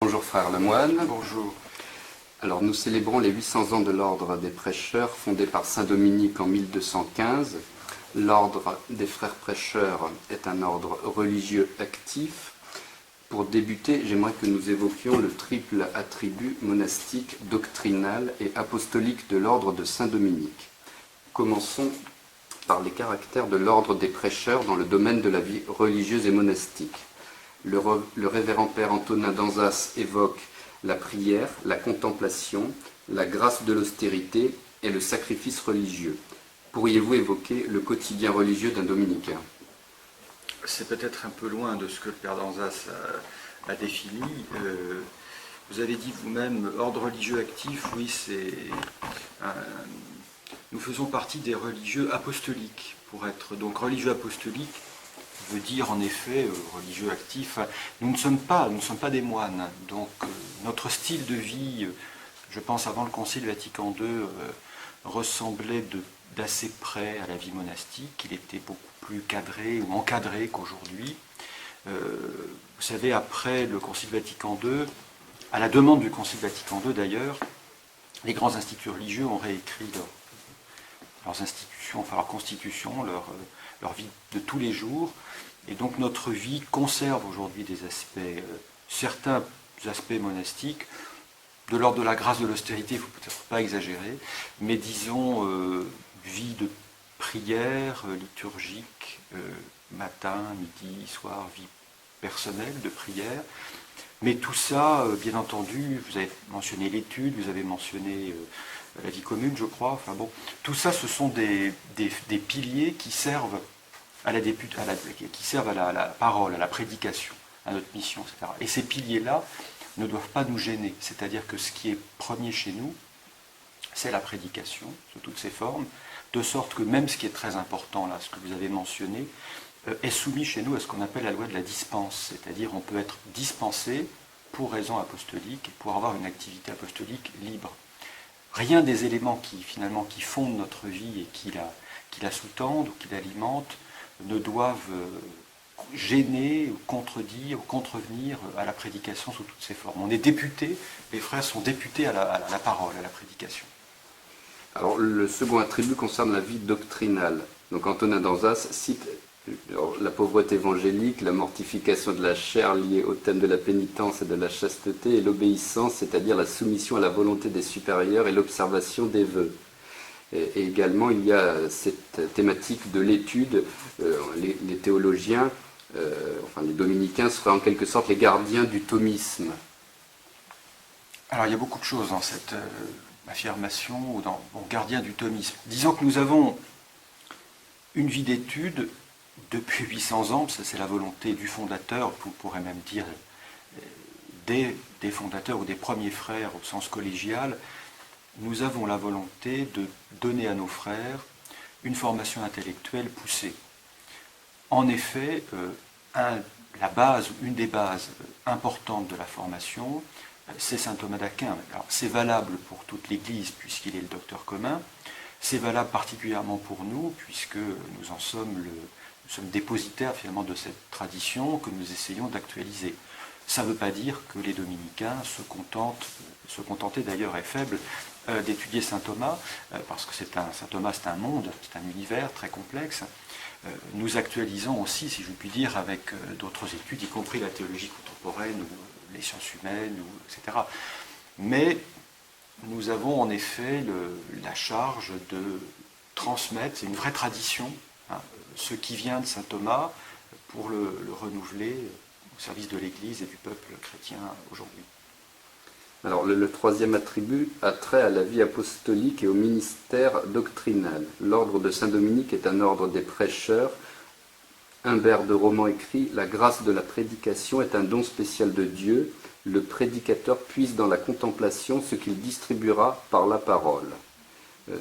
Bonjour frère Lemoine. Bonjour. Alors nous célébrons les 800 ans de l'ordre des prêcheurs fondé par saint Dominique en 1215. L'ordre des frères prêcheurs est un ordre religieux actif. Pour débuter, j'aimerais que nous évoquions le triple attribut monastique, doctrinal et apostolique de l'ordre de saint Dominique. Commençons par les caractères de l'ordre des prêcheurs dans le domaine de la vie religieuse et monastique. Le révérend père Antonin d'Anzas évoque la prière, la contemplation, la grâce de l'austérité et le sacrifice religieux. Pourriez-vous évoquer le quotidien religieux d'un dominicain? C'est peut-être un peu loin de ce que le père d'Anzas a défini. Vous avez dit vous-même ordre religieux actif, oui, nous faisons partie des religieux apostoliques. Pour être donc religieux apostolique veut dire en effet religieux actif. Nous ne sommes pas des moines, donc notre style de vie, je pense avant le Concile Vatican II, ressemblait d'assez près à la vie monastique. Il était beaucoup plus cadré ou encadré qu'aujourd'hui. Vous savez, après le Concile Vatican II, à la demande du Concile Vatican II d'ailleurs, les grands instituts religieux ont réécrit leurs institutions, enfin leur constitution, leur vie de tous les jours. Et donc notre vie conserve aujourd'hui des aspects, certains aspects monastiques, de l'ordre de la grâce de l'austérité, il ne faut peut-être pas exagérer, mais disons vie de prière, liturgique, matin, midi, soir, vie personnelle de prière. Mais tout ça, bien entendu, vous avez mentionné l'étude, vous avez mentionné la vie commune, je crois. Enfin bon, tout ça, ce sont des piliers qui servent à la parole, à la prédication, à notre mission, etc. Et ces piliers-là ne doivent pas nous gêner. C'est-à-dire que ce qui est premier chez nous, c'est la prédication, sous toutes ses formes, de sorte que même ce qui est très important, là, ce que vous avez mentionné, est soumis chez nous à ce qu'on appelle la loi de la dispense. C'est-à-dire on peut être dispensé pour raison apostolique et pour avoir une activité apostolique libre. Rien des éléments qui fondent notre vie et qui la sous-tendent ou qui l'alimentent ne doivent gêner, ou contredire, ou contrevenir à la prédication sous toutes ses formes. On est députés, les frères sont députés à la parole, à la prédication. Alors le second attribut concerne la vie doctrinale. Donc Antonin d'Anzas cite la pauvreté évangélique, la mortification de la chair liée au thème de la pénitence et de la chasteté, et l'obéissance, c'est-à-dire la soumission à la volonté des supérieurs et l'observation des vœux. Et également, il y a cette thématique de l'étude. Les théologiens, les dominicains, seraient en quelque sorte les gardiens du thomisme. Alors, il y a beaucoup de choses dans cette affirmation, ou gardien du thomisme. Disons que nous avons une vie d'étude depuis 800 ans, ça c'est la volonté du fondateur, on pourrait même dire des fondateurs ou des premiers frères au sens collégial. Nous avons la volonté de donner à nos frères une formation intellectuelle poussée. En effet, une des bases importantes de la formation, c'est saint Thomas d'Aquin. Alors, c'est valable pour toute l'Église puisqu'il est le docteur commun. C'est valable particulièrement pour nous puisque nous sommes dépositaires finalement de cette tradition que nous essayons d'actualiser. Ça ne veut pas dire que les dominicains se contentaient d'ailleurs est faible, d'étudier saint Thomas, parce que saint Thomas c'est un monde, c'est un univers très complexe. Nous actualisons aussi, si je puis dire, avec d'autres études, y compris la théologie contemporaine ou les sciences humaines, etc. Mais nous avons en effet la charge de transmettre, c'est une vraie tradition, ce qui vient de saint Thomas pour le renouveler au service de l'Église et du peuple chrétien aujourd'hui. Alors le troisième attribut a trait à la vie apostolique et au ministère doctrinal. L'ordre de Saint-Dominique est un ordre des prêcheurs. Humbert de Roman écrit « La grâce de la prédication est un don spécial de Dieu. Le prédicateur puise dans la contemplation ce qu'il distribuera par la parole. »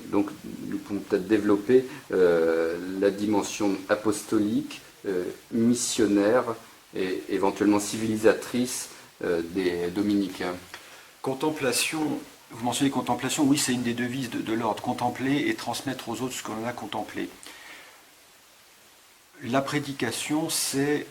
Donc nous pouvons peut-être développer la dimension apostolique, missionnaire et éventuellement civilisatrice des dominicains. Contemplation, vous mentionnez contemplation, oui, c'est une des devises de l'ordre, contempler et transmettre aux autres ce que l'on a contemplé. La prédication, c'est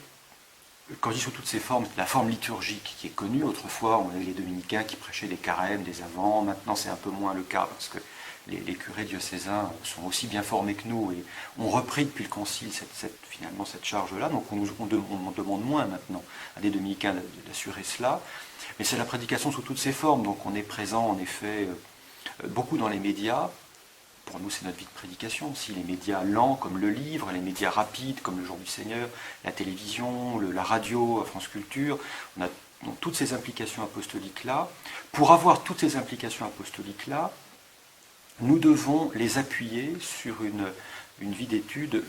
quand je dis sous toutes ses formes, la forme liturgique qui est connue. Autrefois, on avait les dominicains qui prêchaient des carèmes, des avents. Maintenant, c'est un peu moins le cas parce que les curés diocésains sont aussi bien formés que nous et ont repris depuis le Concile finalement cette charge-là. Donc on demande moins maintenant à des dominicains d'assurer cela. Mais c'est la prédication sous toutes ses formes. Donc on est présent en effet beaucoup dans les médias. Pour nous, c'est notre vie de prédication aussi. Les médias lents comme le livre, les médias rapides comme le Jour du Seigneur, la télévision, la radio, France Culture. On a donc toutes ces implications apostoliques-là. Pour avoir toutes ces implications apostoliques-là, nous devons les appuyer sur une vie d'étude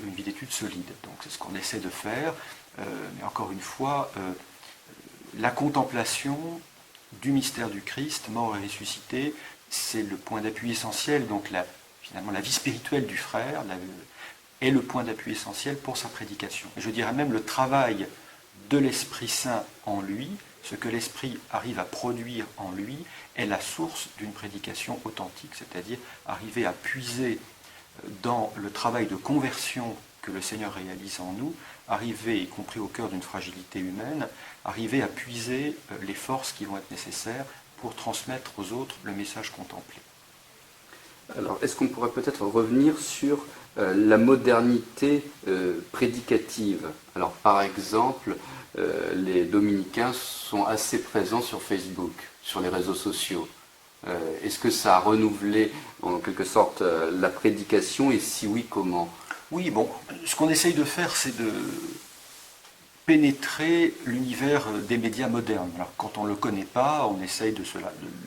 solide. Donc c'est ce qu'on essaie de faire. Mais encore une fois, la contemplation du mystère du Christ, mort et ressuscité, c'est le point d'appui essentiel. Donc finalement, la vie spirituelle du frère est le point d'appui essentiel pour sa prédication. Et je dirais même le travail de l'Esprit Saint en lui, ce que l'Esprit arrive à produire en lui, est la source d'une prédication authentique, c'est-à-dire arriver à puiser dans le travail de conversion que le Seigneur réalise en nous, arriver, y compris au cœur d'une fragilité humaine, arriver à puiser les forces qui vont être nécessaires pour transmettre aux autres le message contemplé. Alors, est-ce qu'on pourrait peut-être revenir sur la modernité prédicative? Alors, par exemple, les dominicains sont assez présents sur Facebook, sur les réseaux sociaux. Est-ce que ça a renouvelé, en quelque sorte, la prédication, et si oui, comment? Oui, bon, ce qu'on essaye de faire, c'est de pénétrer l'univers des médias modernes. Alors, quand on ne le connaît pas, on essaye de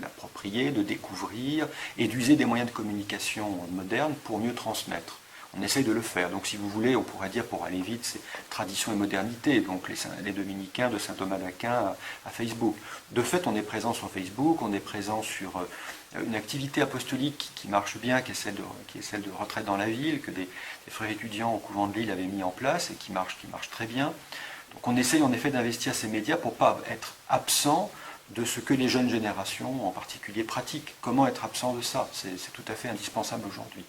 l'approprier, de découvrir et d'user des moyens de communication modernes pour mieux transmettre. On essaye de le faire. Donc, si vous voulez, on pourrait dire, pour aller vite, c'est tradition et modernité. Donc, les dominicains de saint Thomas d'Aquin à Facebook. De fait, on est présent sur Facebook, on est présent sur une activité apostolique qui marche bien, qui est celle de retraite dans la ville, que des frères étudiants au couvent de Lille avaient mis en place et qui marche très bien. Donc on essaye en effet d'investir ces médias pour ne pas être absent de ce que les jeunes générations en particulier pratiquent. Comment être absent de ça? C'est tout à fait indispensable aujourd'hui.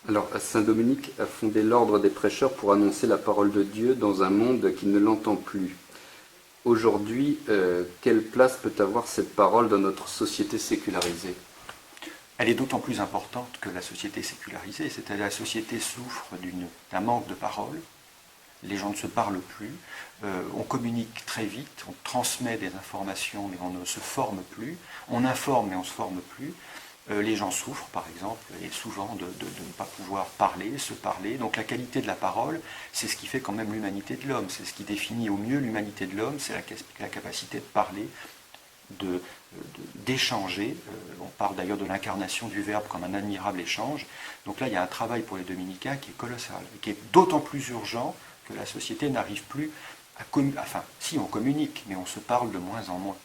Alors, saint Dominique a fondé l'ordre des prêcheurs pour annoncer la parole de Dieu dans un monde qui ne l'entend plus. Aujourd'hui, quelle place peut avoir cette parole dans notre société sécularisée? Elle est d'autant plus importante que la société sécularisée, c'est-à-dire la société souffre d'un manque de parole. Les gens ne se parlent plus, on communique très vite, on transmet des informations mais on ne se forme plus, on informe mais on ne se forme plus. Les gens souffrent par exemple, et souvent de ne pas pouvoir se parler. Donc la qualité de la parole, c'est ce qui fait quand même l'humanité de l'homme, c'est ce qui définit au mieux l'humanité de l'homme, c'est la capacité de parler, d'échanger. On parle d'ailleurs de l'incarnation du Verbe comme un admirable échange. Donc là, il y a un travail pour les dominicains qui est colossal, et qui est d'autant plus urgent que la société n'arrive plus à communiquer. Enfin, si, on communique, mais on se parle de moins en moins.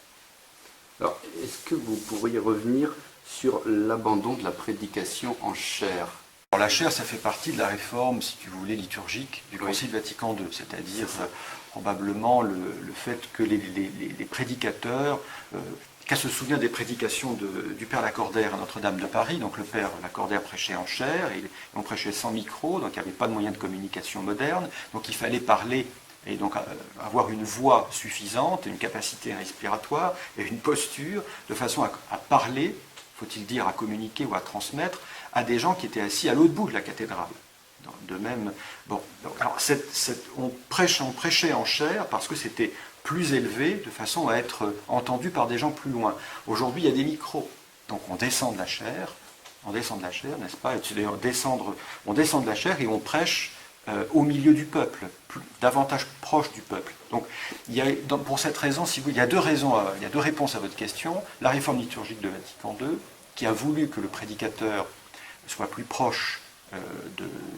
Alors, est-ce que vous pourriez revenir sur l'abandon de la prédication en chair? Alors, la chair, ça fait partie de la réforme, si tu voulais, liturgique du Concile Vatican II, c'est-à-dire probablement le fait que les prédicateurs, qu'à se souvenir des prédications du Père Lacordaire à Notre-Dame de Paris, donc le Père Lacordaire prêchait en chair, et on prêchait sans micro, donc il n'y avait pas de moyen de communication moderne, donc il fallait parler et donc avoir une voix suffisante, une capacité respiratoire et une posture, de façon à parler, faut-il dire, à communiquer ou à transmettre à des gens qui étaient assis à l'autre bout de la cathédrale. De même, bon, alors on prêchait en chair parce que c'était plus élevé, de façon à être entendu par des gens plus loin. Aujourd'hui, il y a des micros, donc on descend de la chair, n'est-ce pas? On descend de la chair et on prêche au milieu du peuple, davantage proche du peuple. Donc, pour cette raison, si vous, il y a deux réponses à votre question. La réforme liturgique de Vatican II, qui a voulu que le prédicateur soit plus proche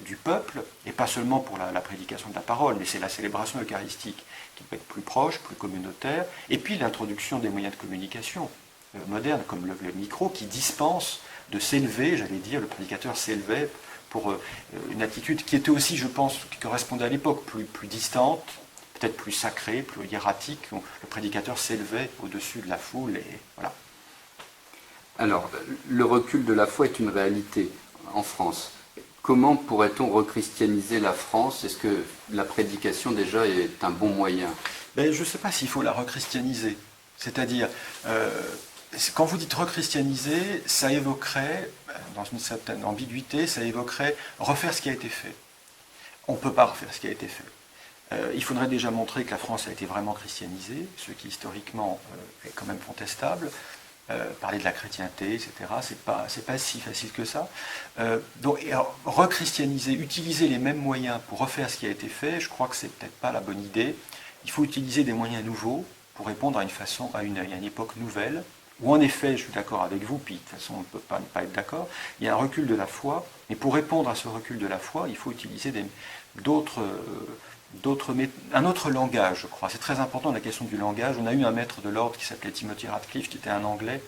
du peuple, et pas seulement pour la prédication de la parole, mais c'est la célébration eucharistique qui peut être plus proche, plus communautaire, et puis l'introduction des moyens de communication modernes, comme le micro, qui dispense de s'élever, j'allais dire, le prédicateur s'élevait pour une attitude qui était aussi, je pense, qui correspondait à l'époque, plus distante, peut-être plus sacrée, plus hiératique. Le prédicateur s'élevait au-dessus de la foule, et voilà. Alors, le recul de la foi est une réalité en France. comment pourrait-on rechristianiser la France? Est-ce que la prédication déjà est un bon moyen? Ben, je ne sais pas s'il faut la rechristianiser. C'est-à-dire, quand vous dites rechristianiser, ça évoquerait, dans une certaine ambiguïté, ça évoquerait refaire ce qui a été fait. On ne peut pas refaire ce qui a été fait. Il faudrait déjà montrer que la France a été vraiment christianisée, ce qui historiquement est quand même contestable. Parler de la chrétienté, etc., c'est pas si facile que ça. Donc, rechristianiser, utiliser les mêmes moyens pour refaire ce qui a été fait, je crois que c'est peut-être pas la bonne idée. Il faut utiliser des moyens nouveaux pour répondre à une époque nouvelle, où en effet, je suis d'accord avec vous, puis de toute façon on ne peut pas ne pas être d'accord, il y a un recul de la foi, mais pour répondre à ce recul de la foi, il faut utiliser un autre langage, je crois. C'est très important la question du langage. On a eu un maître de l'ordre qui s'appelait Timothy Radcliffe, qui était un Anglais,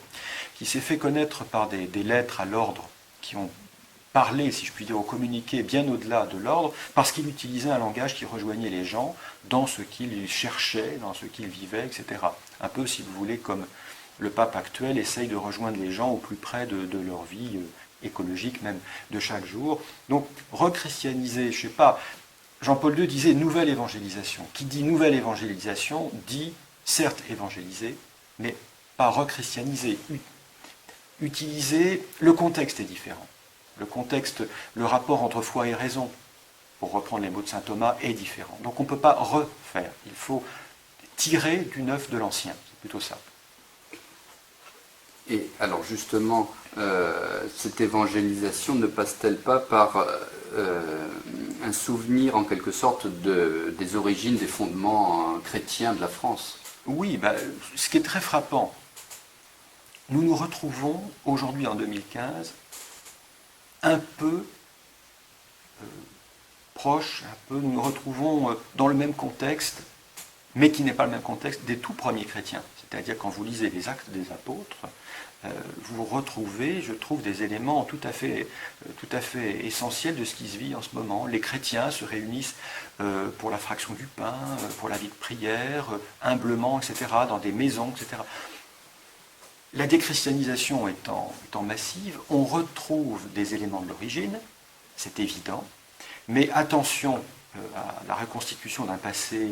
qui s'est fait connaître par des lettres à l'ordre, qui ont parlé, si je puis dire, au communiqué bien au-delà de l'ordre, parce qu'il utilisait un langage qui rejoignait les gens dans ce qu'ils cherchaient, dans ce qu'ils vivaient, etc. Un peu, si vous voulez, comme le pape actuel essaye de rejoindre les gens au plus près de leur vie écologique, même de chaque jour. Donc, rechristianiser, je ne sais pas, Jean-Paul II disait nouvelle évangélisation. Qui dit nouvelle évangélisation dit certes évangéliser, mais pas rechristianiser. Utiliser, le contexte est différent. Le contexte, le rapport entre foi et raison, pour reprendre les mots de saint Thomas, est différent. Donc on ne peut pas refaire. Il faut tirer du neuf de l'ancien. C'est plutôt ça. Et alors justement, cette évangélisation ne passe-t-elle pas par un souvenir en quelque sorte des origines, des fondements chrétiens de la France? Oui, ce qui est très frappant, nous nous retrouvons aujourd'hui en 2015 un peu proches, nous nous retrouvons dans le même contexte, mais qui n'est pas le même contexte des tout premiers chrétiens. C'est-à-dire quand vous lisez les Actes des Apôtres, vous retrouvez, je trouve, des éléments tout à fait essentiels de ce qui se vit en ce moment. Les chrétiens se réunissent pour la fraction du pain, pour la vie de prière, humblement, etc., dans des maisons, etc. La déchristianisation étant massive, on retrouve des éléments de l'origine, c'est évident, mais attention à la reconstitution d'un passé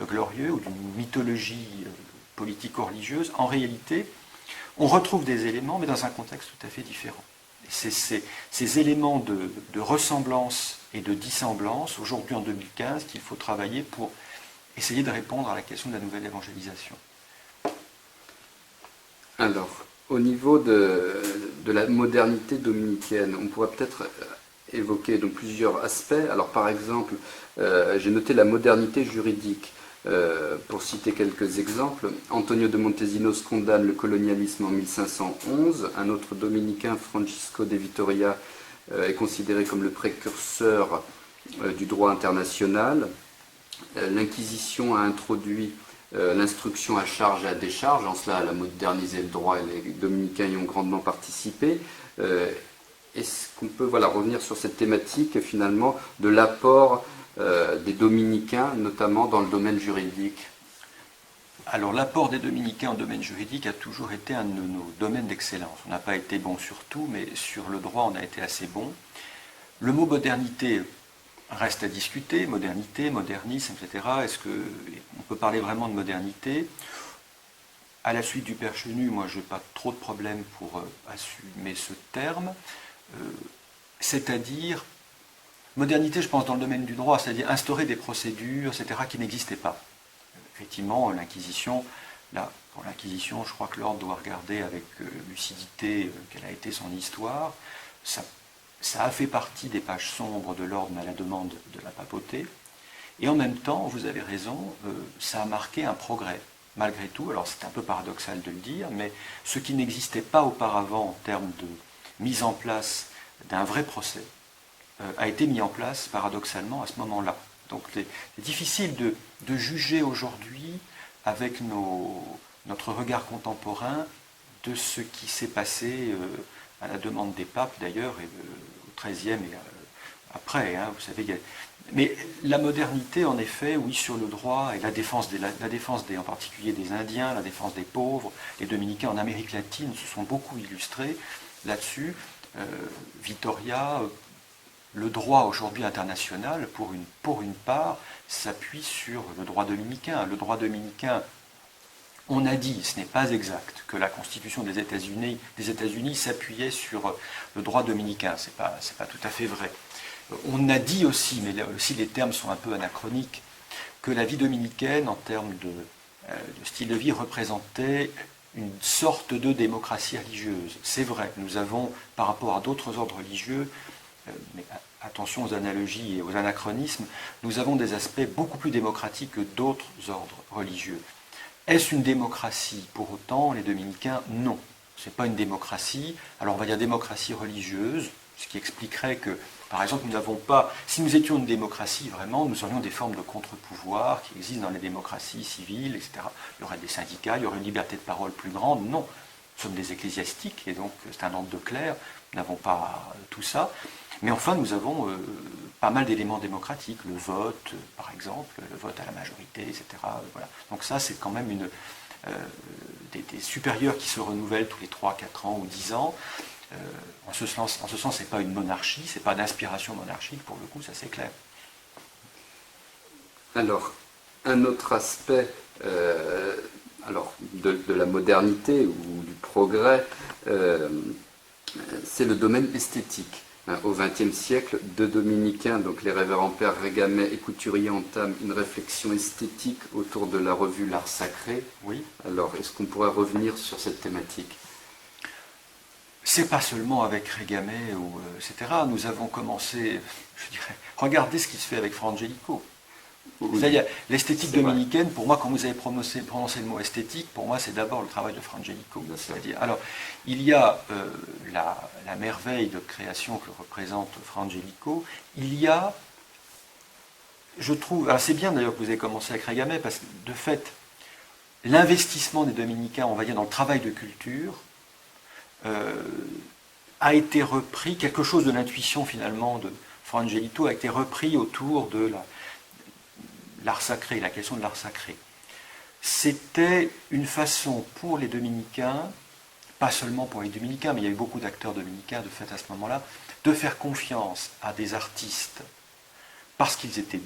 glorieux ou d'une mythologie politico-religieuse. En réalité, on retrouve des éléments, mais dans un contexte tout à fait différent. C'est ces éléments de ressemblance et de dissemblance, aujourd'hui en 2015, qu'il faut travailler pour essayer de répondre à la question de la nouvelle évangélisation. Alors, au niveau de la modernité dominicaine, on pourrait peut-être évoquer donc plusieurs aspects. Alors, par exemple, j'ai noté la modernité juridique. Pour citer quelques exemples, Antonio de Montesinos condamne le colonialisme en 1511. Un autre dominicain, Francisco de Vitoria, est considéré comme le précurseur du droit international. L'Inquisition a introduit l'instruction à charge et à décharge, en cela elle a modernisé le droit et les dominicains y ont grandement participé. Est-ce qu'on peut revenir sur cette thématique finalement de l'apport des dominicains, notamment dans le domaine juridique? Alors l'apport des dominicains en domaine juridique a toujours été un de nos domaines d'excellence. On n'a pas été bon sur tout, mais sur le droit on a été assez bon. Le mot modernité reste à discuter, modernité, modernisme, etc. Est-ce qu'on peut parler vraiment de modernité? À la suite du Père Chenu, moi je n'ai pas trop de problèmes pour assumer ce terme, c'est-à-dire modernité, je pense, dans le domaine du droit, c'est-à-dire instaurer des procédures, etc., qui n'existaient pas. Effectivement, l'Inquisition, pour l'Inquisition, je crois que l'ordre doit regarder avec lucidité quelle a été son histoire. Ça a fait partie des pages sombres de l'ordre à la demande de la papauté. Et en même temps, vous avez raison, ça a marqué un progrès. Malgré tout, alors c'est un peu paradoxal de le dire, mais ce qui n'existait pas auparavant en termes de mise en place d'un vrai procès, a été mis en place paradoxalement à ce moment-là. Donc c'est difficile de juger aujourd'hui avec notre regard contemporain de ce qui s'est passé à la demande des papes d'ailleurs, et au XIIIe et après, vous savez. Mais la modernité, en effet, oui, sur le droit et la défense en particulier des Indiens, la défense des pauvres, les Dominicains en Amérique latine se sont beaucoup illustrés là-dessus. Vitoria, le droit aujourd'hui international, pour une part, s'appuie sur le droit dominicain. Le droit dominicain, on a dit, ce n'est pas exact, que la Constitution des États-Unis s'appuyait sur le droit dominicain. C'est pas tout à fait vrai. On a dit aussi, mais là aussi les termes sont un peu anachroniques, que la vie dominicaine, en termes de style de vie, représentait une sorte de démocratie religieuse. C'est vrai, nous avons, par rapport à d'autres ordres religieux, mais attention aux analogies et aux anachronismes, nous avons des aspects beaucoup plus démocratiques que d'autres ordres religieux. Est-ce une démocratie pour autant, les dominicains? Non. Ce n'est pas une démocratie. Alors on va dire démocratie religieuse, ce qui expliquerait que, par exemple, nous n'avons pas, si nous étions une démocratie vraiment, nous aurions des formes de contre-pouvoir qui existent dans les démocraties civiles, etc. Il y aurait des syndicats, il y aurait une liberté de parole plus grande. Non. Nous sommes des ecclésiastiques, et donc c'est un ordre de clerc, nous n'avons pas tout ça. Mais enfin, nous avons pas mal d'éléments démocratiques, le vote, par exemple, le vote à la majorité, etc. Voilà. Donc ça, c'est quand même des supérieurs qui se renouvellent tous les 3, 4 ans ou 10 ans. En ce sens, ce n'est pas une monarchie, ce n'est pas d'inspiration monarchique, pour le coup, ça c'est clair. Alors, un autre aspect de la modernité ou du progrès, c'est le domaine esthétique. Au XXe siècle, deux dominicains, donc les révérends pères Régamet et Couturier, entament une réflexion esthétique autour de la revue L'Art Sacré. Oui. Alors, est-ce qu'on pourrait revenir sur cette thématique? C'est pas seulement avec Régamet, etc. Nous avons commencé, je dirais, regardez ce qui se fait avec Fra Angelico. Oui. C'est-à-dire, l'esthétique dominicaine, pour moi, quand vous avez prononcé le mot esthétique, pour moi, c'est d'abord le travail de Fra Angelico. C'est-à-dire, alors, il y a la merveille de création que représente Fra Angelico. Il y a, je trouve, alors c'est bien d'ailleurs que vous ayez commencé avec Régamet, parce que, de fait, l'investissement des dominicains, on va dire, dans le travail de culture, a été repris, quelque chose de l'intuition, finalement, de Fra Angelico a été repris autour de l'art sacré, la question de l'art sacré. C'était une façon pour les dominicains, pas seulement pour les dominicains, mais il y a eu beaucoup d'acteurs dominicains de fait à ce moment-là, de faire confiance à des artistes parce qu'ils étaient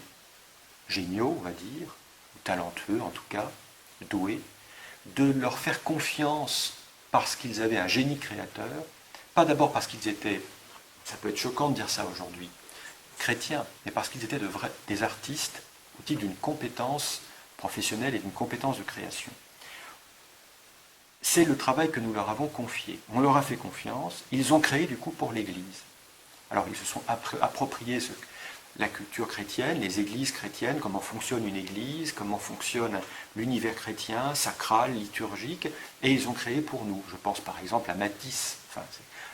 géniaux, on va dire, ou talentueux en tout cas, doués, de leur faire confiance parce qu'ils avaient un génie créateur, pas d'abord parce qu'ils étaient, ça peut être choquant de dire ça aujourd'hui, chrétiens, mais parce qu'ils étaient des artistes au titre d'une compétence professionnelle et d'une compétence de création. C'est le travail que nous leur avons confié. On leur a fait confiance, ils ont créé du coup pour l'Église. Alors ils se sont appropriés la culture chrétienne, les églises chrétiennes, comment fonctionne une église, comment fonctionne l'univers chrétien, sacral, liturgique, et ils ont créé pour nous. Je pense par exemple à Matisse,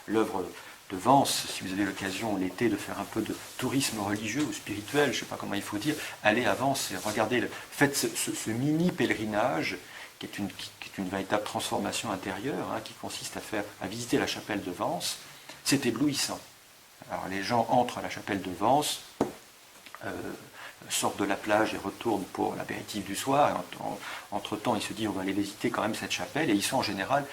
l'œuvre de Vence, si vous avez l'occasion l'été de faire un peu de tourisme religieux ou spirituel, je ne sais pas comment il faut dire, allez à Vence et regardez, faites ce mini pèlerinage qui est une véritable transformation intérieure, qui consiste à visiter la chapelle de Vence. C'est éblouissant. Alors les gens entrent à la chapelle de Vence, sortent de la plage et retournent pour l'apéritif du soir. Entre-temps, ils se disent on va aller visiter quand même cette chapelle, et ils sont en général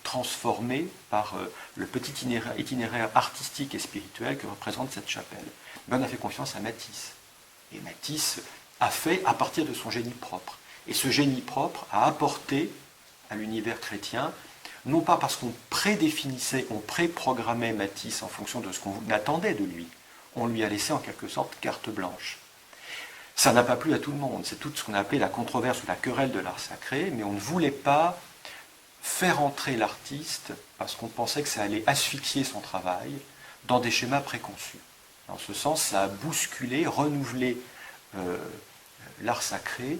transformés par le petit itinéraire artistique et spirituel que représente cette chapelle. Mais on a fait confiance à Matisse. Et Matisse a fait à partir de son génie propre. Et ce génie propre a apporté à l'univers chrétien, non pas parce qu'on prédéfinissait, on préprogrammait Matisse en fonction de ce qu'on attendait de lui, on lui a laissé en quelque sorte carte blanche. Ça n'a pas plu à tout le monde, c'est tout ce qu'on a appelé la controverse ou la querelle de l'art sacré, mais on ne voulait pas faire entrer l'artiste parce qu'on pensait que ça allait asphyxier son travail dans des schémas préconçus. Dans ce sens, ça a bousculé, renouvelé l'art sacré,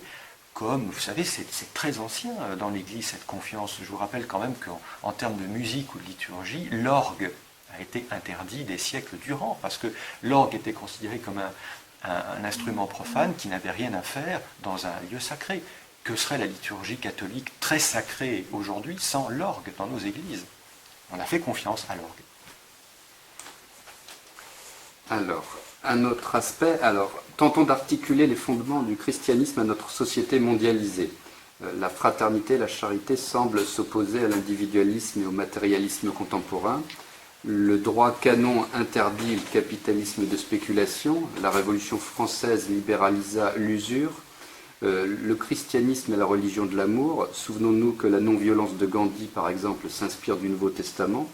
comme, vous savez, c'est très ancien dans l'Église, cette confiance. Je vous rappelle quand même qu'en termes de musique ou de liturgie, l'orgue a été interdit des siècles durant, parce que l'orgue était considéré comme un instrument profane qui n'avait rien à faire dans un lieu sacré. Que serait la liturgie catholique très sacrée aujourd'hui sans l'orgue dans nos églises? On a fait confiance à l'orgue. Alors, un autre aspect, tentons d'articuler les fondements du christianisme à notre société mondialisée. La fraternité, la charité semblent s'opposer à l'individualisme et au matérialisme contemporain. Le droit canon interdit le capitalisme de spéculation. La Révolution française libéralisa l'usure. Le christianisme est la religion de l'amour. Souvenons-nous que la non-violence de Gandhi, par exemple, s'inspire du Nouveau Testament.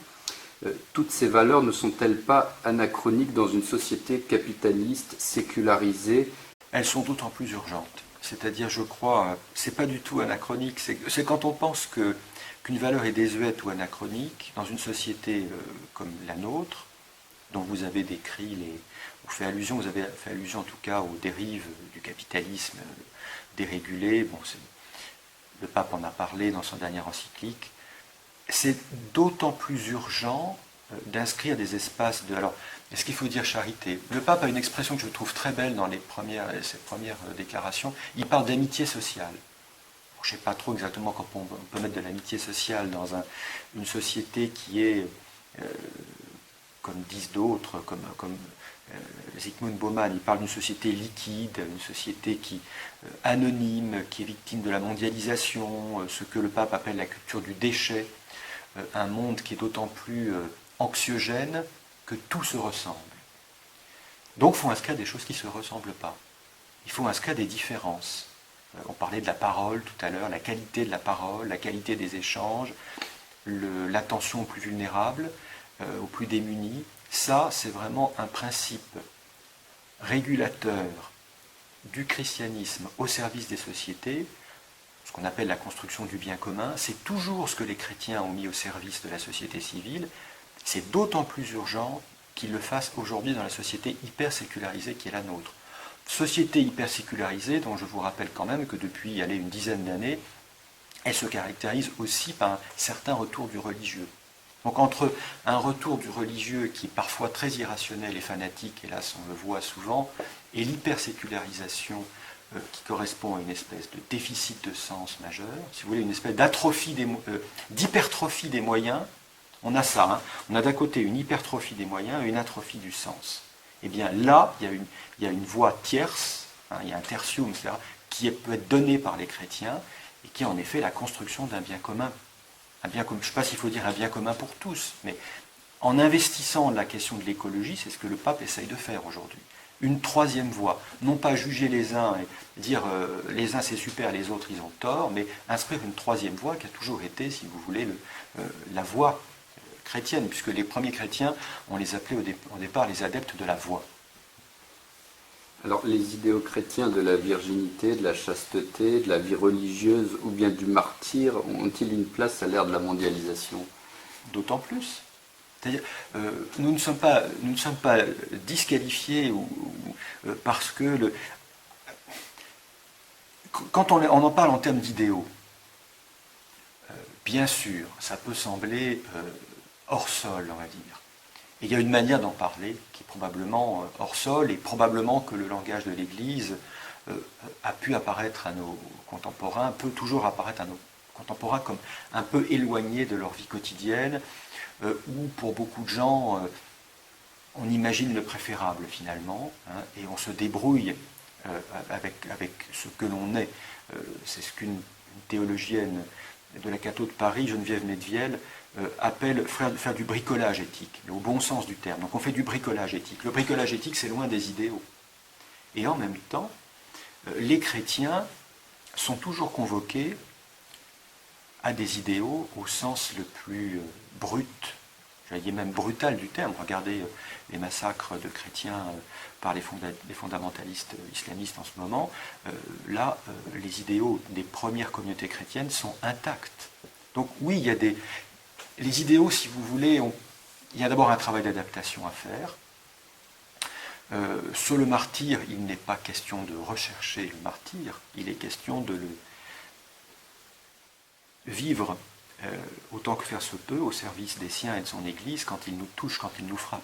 Toutes ces valeurs ne sont-elles pas anachroniques dans une société capitaliste, sécularisée? Elles sont d'autant plus urgentes. C'est-à-dire, je crois, c'est pas du tout anachronique. C'est quand on pense qu'une valeur est désuète ou anachronique dans une société comme la nôtre, dont vous avez décrit vous avez fait allusion en tout cas aux dérives du capitalisme dérégulé. Bon, le pape en a parlé dans son dernière encyclique. C'est d'autant plus urgent d'inscrire des espaces de... Alors, est-ce qu'il faut dire charité? Le pape a une expression que je trouve très belle dans ses premières déclarations. Il parle d'amitié sociale. Bon, je ne sais pas trop exactement quand on peut mettre de l'amitié sociale dans une société qui est, comme disent d'autres, comme Zygmunt Bauman, il parle d'une société liquide, une société anonyme, qui est victime de la mondialisation, ce que le pape appelle la culture du déchet, un monde qui est d'autant plus anxiogène que tout se ressemble. Donc il faut inscrire des choses qui ne se ressemblent pas. Il faut inscrire des différences. On parlait de la parole tout à l'heure, la qualité de la parole, la qualité des échanges, l'attention aux plus vulnérables, aux plus démunis. Ça, c'est vraiment un principe régulateur du christianisme au service des sociétés, ce qu'on appelle la construction du bien commun. C'est toujours ce que les chrétiens ont mis au service de la société civile. C'est d'autant plus urgent qu'ils le fassent aujourd'hui dans la société hyper sécularisée qui est la nôtre. Société hyper sécularisée dont je vous rappelle quand même que depuis une dizaine d'années, elle se caractérise aussi par un certain retour du religieux. Donc entre un retour du religieux qui est parfois très irrationnel et fanatique, hélas on le voit souvent, et l'hypersécularisation qui correspond à une espèce de déficit de sens majeur, si vous voulez, une espèce d'hypertrophie des moyens, on a ça, hein. On a d'un côté une hypertrophie des moyens et une atrophie du sens. Et bien là, il y a une voie tierce, hein, il y a un tertium, etc., qui peut être donné par les chrétiens, et qui est en effet la construction d'un bien commun. Je ne sais pas s'il faut dire un bien commun pour tous, mais en investissant la question de l'écologie, c'est ce que le pape essaye de faire aujourd'hui. Une troisième voie, non pas juger les uns et dire les uns c'est super, les autres ils ont tort, mais inscrire une troisième voie qui a toujours été, si vous voulez, la voie chrétienne, puisque les premiers chrétiens, on les appelait au départ les adeptes de la voie. Alors, les idéaux chrétiens de la virginité, de la chasteté, de la vie religieuse ou bien du martyre ont-ils une place à l'ère de la mondialisation? D'autant plus. C'est-à-dire, nous ne sommes pas disqualifiés parce que quand on en parle en termes d'idéaux, bien sûr, ça peut sembler hors sol, on va dire. Et il y a une manière d'en parler qui est probablement hors sol, et probablement que le langage de l'Église a pu apparaître à nos contemporains, peut toujours apparaître à nos contemporains comme un peu éloigné de leur vie quotidienne, où pour beaucoup de gens, on imagine le préférable finalement, hein, et on se débrouille avec ce que l'on est. C'est ce qu'une théologienne de la Catho de Paris, Geneviève Medvielle, appelle faire du bricolage éthique, mais au bon sens du terme. Donc on fait du bricolage éthique. Le bricolage éthique, c'est loin des idéaux. Et en même temps, les chrétiens sont toujours convoqués à des idéaux au sens le plus brut, j'allais dire même brutal du terme. Regardez les massacres de chrétiens par les fondamentalistes islamistes en ce moment. Là, les idéaux des premières communautés chrétiennes sont intacts. Donc oui, il y a les idéaux, si vous voulez, il y a d'abord un travail d'adaptation à faire. Sur le martyr, il n'est pas question de rechercher le martyr, il est question de le vivre autant que faire se peut au service des siens et de son Église quand il nous touche, quand il nous frappe.